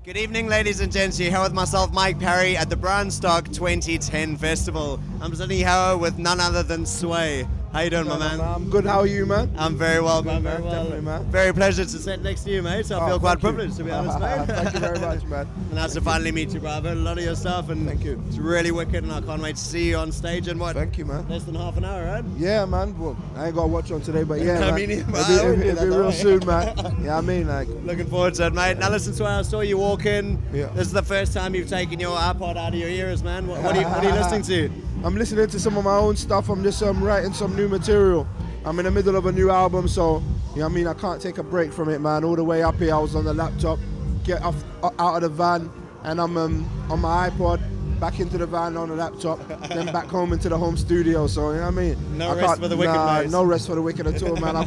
Good evening, ladies and gents. You're here with myself, Mike Parry, at the Brownstock 2010 Festival. I'm sitting here with none other than Sway. How you doing, my man? I'm good. How are you, man? I'm very well, man. Very well. Definitely, man. Very pleasure to sit next to you, mate. So I feel quite privileged, to be honest, mate. Thank you very much, man. And nice to finally meet you, bro. I've heard a lot of your stuff, and thank you. It's really wicked, and I can't wait to see you on stage in what? Thank you, man. Less than half an hour, right? Yeah, man. Well, I ain't got to watch on today, but yeah, I man. mean, it'll be real soon, man. Yeah, I mean, like. Looking forward to it, mate. Now listen, Sway, I saw you walk in. Yeah. This is the first time you've taken your iPod out of your ears, man. What are you listening to? I'm listening to some of my own stuff. I'm just writing some new material. I'm in the middle of a new album, so you know what I mean, I can't take a break from it, man. All the way up here, I was on the laptop, get out of the van, and I'm on my iPod, back into the van on the laptop, then back home into the home studio. So you know what I mean. No rest for the wicked, mate. No rest for the wicked at all, man. I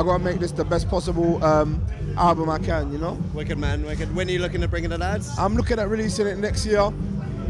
gotta make this the best possible album I can, you know. Wicked, man, wicked. When are you looking at bringing it out? I'm looking at releasing it next year.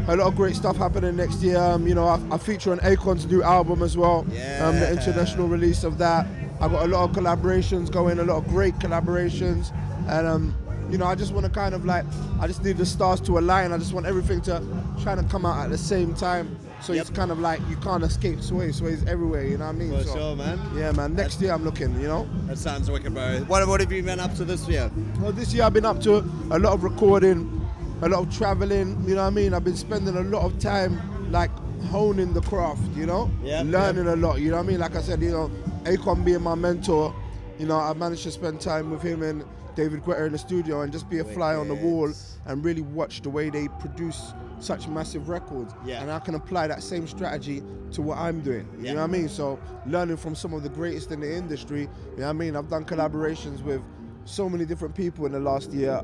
A lot of great stuff happening next year. You know, I feature on Akon's new album as well. Yeah. The international release of that. I got a lot of collaborations going, a lot of great collaborations, and you know, I just want to kind of like, I just need the stars to align. I just want everything to try to come out at the same time. So It's kind of like you can't escape Sway. Sway's everywhere, you know what I mean? For sure, man. Yeah, man. Next year I'm looking, you know. That sounds wicked, bro. What have you been up to this year? Well, this year I've been up to a lot of recording, a lot of traveling, you know what I mean? I've been spending a lot of time like honing the craft, you know? Learning a lot, you know what I mean? Like I said, you know, Akon being my mentor, you know, I managed to spend time with him and David Guetta in the studio and just be a fly on the wall and really watch the way they produce such massive records. And I can apply that same strategy to what I'm doing, you know what I mean? So learning from some of the greatest in the industry, you know what I mean? I've done collaborations with so many different people in the last year,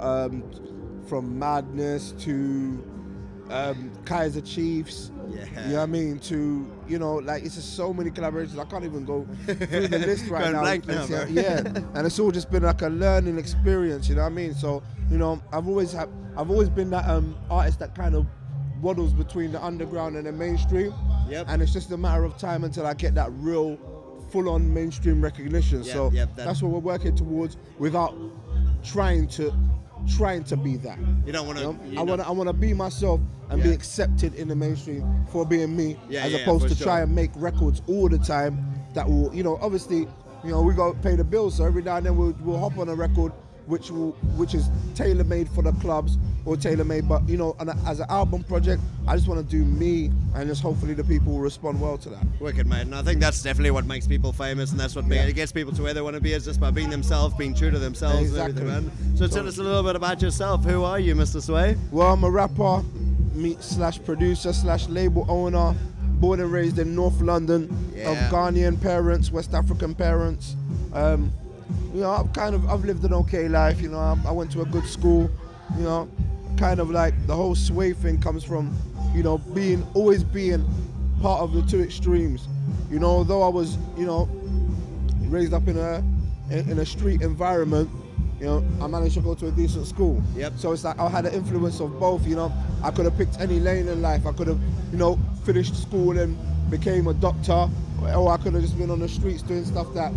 from Madness to Kaiser Chiefs, you know what I mean, to, you know, like it's just so many collaborations. I can't even go through the list right now. Yeah, and it's all just been like a learning experience, you know what I mean? So, you know, I've always been that artist that kind of waddles between the underground and the mainstream, and it's just a matter of time until I get that real full-on mainstream recognition. That's what we're working towards without trying to be that. You don't want to. You know? I want to be myself and be accepted in the mainstream for being me, as opposed to try and make records all the time that will, you know, obviously, you know, we got to pay the bills, so every now and then we'll hop on a record which is tailor-made for the clubs or tailor-made, but you know, as an album project, I just want to do me, and just hopefully the people will respond well to that. Wicked, mate. And I think that's definitely what makes people famous, and that's what gets people to where they want to be, is just by being themselves, being true to themselves. Exactly. And everything, man. So tell us a little bit about yourself. Who are you, Mr. Sway? Well, I'm a rapper, /producer /label owner, born and raised in North London, of Ghanaian parents, West African parents. You know, I've lived an okay life, you know, I went to a good school, you know, kind of like the whole Sway thing comes from, you know, always being part of the two extremes. You know, although I was, you know, raised up in a street environment, you know, I managed to go to a decent school. So it's like I had an influence of both, you know. I could have picked any lane in life. I could have, you know, finished school and became a doctor, or I could have just been on the streets doing stuff that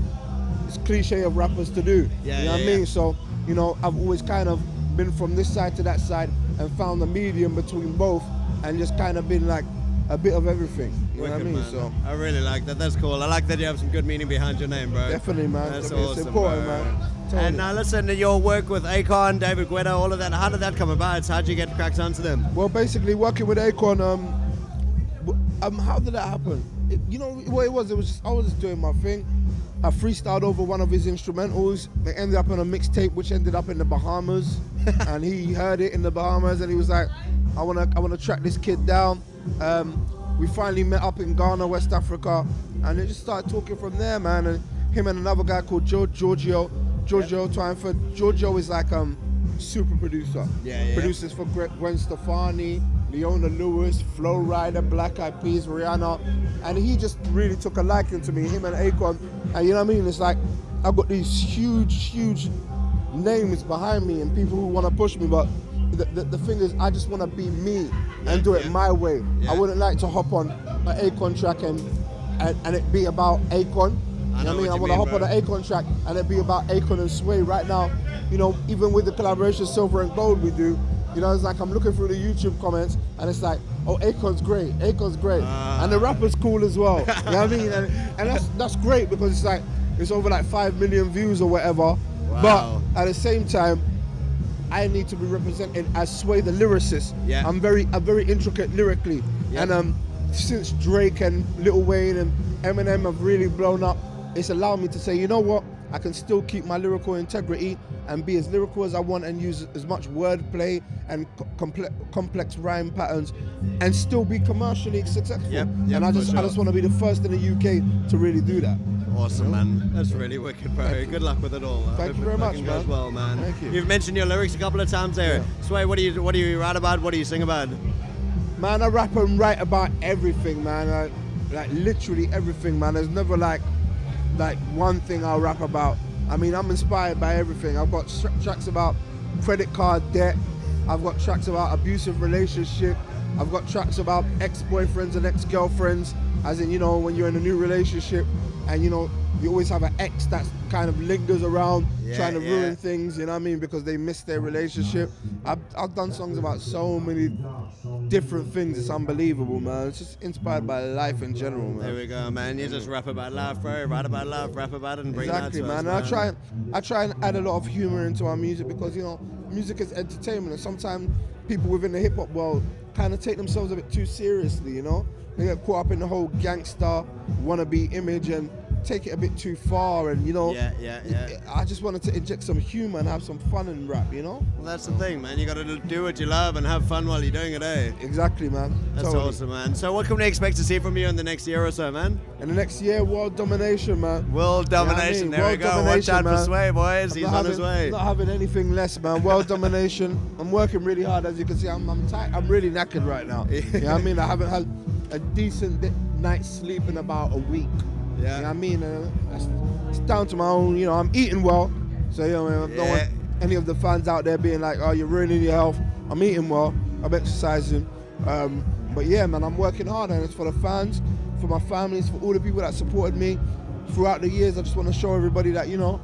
it's cliche of rappers to do. You know what I mean? So, you know, I've always kind of been from this side to that side and found the medium between both, and just kind of been like a bit of everything. You know what I mean? Man. So I really like that. That's cool. I like that you have some good meaning behind your name, bro. Definitely, man. That's It's awesome, important, bro. man. And now listen to your work with Akon, David Guetta, all of that. How did that come about? How'd you get cracked onto them? Well, basically working with Akon, how did that happen? You know what it was? It was just, I was just doing my thing. I freestyled over one of his instrumentals. They ended up on a mixtape, which ended up in the Bahamas, and he heard it in the Bahamas, and he was like, "I wanna track this kid down." We finally met up in Ghana, West Africa, and they just started talking from there, man. And him and another guy called Giorgio Twyford. Giorgio is like super producer. Produces for Gwen Stefani, Leona Lewis, Flo Rida, Black Eyed Peas, Rihanna, and he just really took a liking to me, him and Akon. And you know what I mean? It's like I've got these huge names behind me and people who want to push me, but the thing is, I just want to be me and do it my way. I wouldn't like to hop on an Akon track and it be about Akon. You know what I mean? I want to hop on an Akon track and it be about Akon and Sway. Right now, you know, even with the collaboration Silver and Gold we do, You know, it's like I'm looking through the YouTube comments and it's like, oh, Akon's great, Akon's great. And the rapper's cool as well. You know what I mean? And that's great because it's like, it's over like 5 million views or whatever. Wow. But at the same time, I need to be represented as Sway the lyricist. Yeah. I'm very intricate lyrically. Yep. And since Drake and Lil Wayne and Eminem have really blown up, it's allowed me to say, you know what? I can still keep my lyrical integrity and be as lyrical as I want and use as much wordplay and complex rhyme patterns and still be commercially successful. Yep, And I just want to be the first in the UK to really do that. Awesome, man. That's really wicked, bro. Good luck with it all. Thank you very much, man. Goes well, man. Thank you. You've mentioned your lyrics a couple of times there. Yeah. Sway, what do you write about? What do you sing about? Man, I rap and write about everything, man. Like literally everything, man. There's never like one thing I'll rap about. I mean, I'm inspired by everything. I've got tracks about credit card debt. I've got tracks about abusive relationship. I've got tracks about ex-boyfriends and ex-girlfriends, as in, you know, when you're in a new relationship and, you know, you always have an ex that kind of lingers around trying to ruin things, you know what I mean, because they missed their relationship. I've done songs about so many different things. It's unbelievable, man. It's just inspired by life in general, man. There we go, man. You just rap about love, bro. Write about love, rap about it, and bring exactly, that to man. us, And I try and add a lot of humor into our music because, you know, music is entertainment, and sometimes people within the hip hop world kind of take themselves a bit too seriously, you know. They get caught up in the whole gangster wannabe image and take it a bit too far, and you know, I just wanted to inject some humor and have some fun in rap, you know. Well, that's the thing, man. You got to do what you love and have fun while you're doing it, eh? Exactly, man. That's totally awesome, man. So what can we expect to see from you in the next year or so, man? In the next year, world domination, man. World domination. You know what I mean? There we go. Watch out for Sway, boys. He's on his way. I'm not having anything less, man. World domination. I'm working really hard, as you can see. I'm tight. I'm really knackered right now. You know what I mean? I haven't had a decent night's sleep in about a week. Yeah. You know what I mean? It's down to my own, you know, I'm eating well. So, you know, I don't want any of the fans out there being like, oh, you're ruining your health. I'm eating well. I'm exercising. But yeah, man, I'm working hard, and it's for the fans, for my families, for all the people that supported me throughout the years. I just want to show everybody that, you know,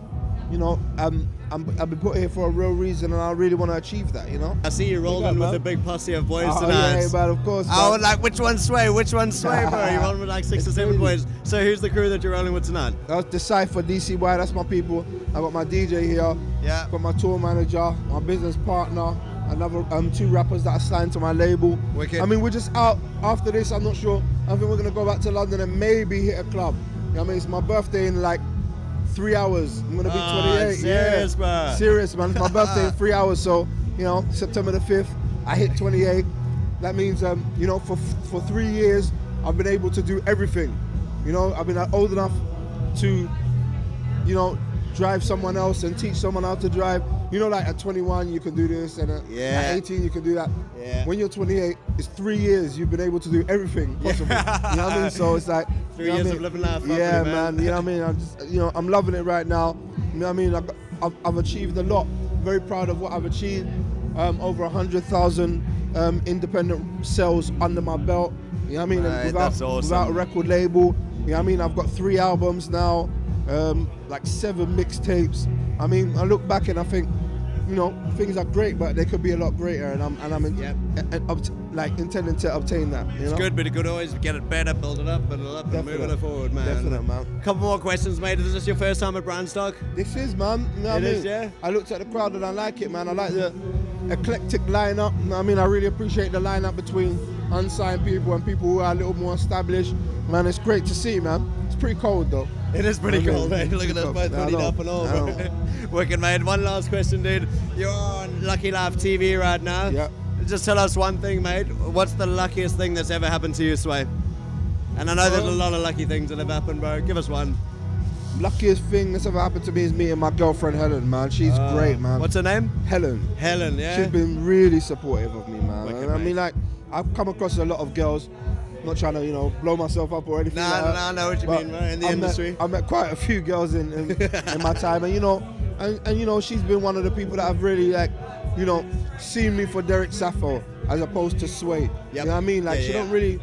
I've been put here for a real reason, and I really want to achieve that, you know. I see you rolling with a big posse of boys Oh, tonight. yeah, man, of course. I would like, which one's Sway? Which one's Sway, bro? You're rolling with like 6 or 7 boys. So who's the crew that you're rolling with tonight? That's Decipher, DCY, that's my people. I got my DJ here. Yeah. Got my tour manager, my business partner, another 2 rappers that are signed to my label. Wicked. I mean, we're just out after this, I'm not sure. I think we're gonna go back to London and maybe hit a club. You know what I mean? It's my birthday in like 3 hours. I'm gonna be 28. Serious, bro. Serious, man. It's my birthday in 3 hours, so, you know, September the 5th, I hit 28. That means, you know, for 3 years, I've been able to do everything. You know, I've been old enough to, you know, drive someone else and teach someone how to drive. You know, like at 21 you can do this, and at 18 you can do that. Yeah. When you're 28, it's 3 years you've been able to do everything possible. You know what I mean? So it's like 3 years of living life. Yeah, man. You know what I mean? I'm just, you know, I'm loving it right now. You know what I mean? I've achieved a lot. Very proud of what I've achieved. Over 100,000 independent sales under my belt. You know what I mean? Right, that's awesome. Without a record label. You know what I mean? I've got 3 albums now, like 7 mixtapes. I mean, I look back and I think, you know, things are great, but they could be a lot greater, and I'm intending to obtain that. You know? It's good, but it could always get it better, build it up, and moving it forward, man. Definitely, man. Couple more questions, mate. Is this your first time at Brownstock? This is, man. You know what I mean? It is, yeah. I looked at the crowd and I like it, man. I like the eclectic lineup. You know what I mean? I really appreciate the lineup between unsigned people and people who are a little more established. Man, it's great to see, man. It's pretty cold, though. It is pretty cold, mate. Look at us both hoodied up and all, bro. Wicked, mate. One last question, dude. You're on Lucky Life TV right now. Yeah. Just tell us one thing, mate. What's the luckiest thing that's ever happened to you, Sway? And I know there's a lot of lucky things that have happened, bro. Give us one. Luckiest thing that's ever happened to me is meeting my girlfriend, Helen, man. She's great, man. What's her name? Helen. Helen, yeah. She's been really supportive of me, man. Wicked, And I mean, like, I've come across a lot of girls. Not trying to, you know, blow myself up or anything like that. I know what you mean, right? In the industry. I met quite a few girls in my time, and you know, and you know, she's been one of the people that have really, like, you know, seen me for Derek Sappho as opposed to Sway. Yep. You know what I mean? Like, she don't really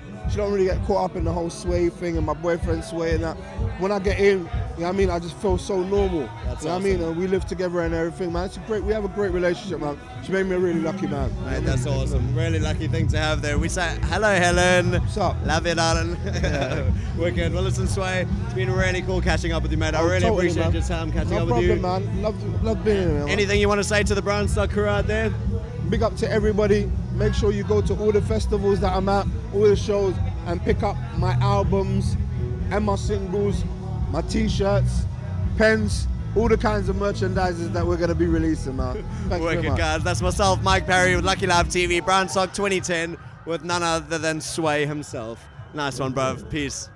get caught up in the whole Sway thing and my boyfriend Sway and that. When I get in, You know what I mean? I just feel so normal. That's you know awesome. what I mean? And we live together and everything, man. It's great. We have a great relationship, man. She made me a really lucky man. Mate, that's awesome. Really lucky thing to have there. We say hello, Helen. What's up? Love you, darling. Yeah. Wicked. Well, listen, Sway, it's been really cool catching up with you, mate. I really totally, appreciate man. your time catching No up with you. problem, man. Love being here, man. Anything you want to say to the Brownstock crew out there? Big up to everybody. Make sure you go to all the festivals that I'm at, all the shows, and pick up my albums and my singles, my t-shirts, pens, all the kinds of merchandises that we're going to be releasing, man. Thanks very Wicked, much. guys. That's myself, Mike Parry, with Lucky Live TV, Brownstock 2010, with none other than Sway himself. Nice one, bruv. Peace.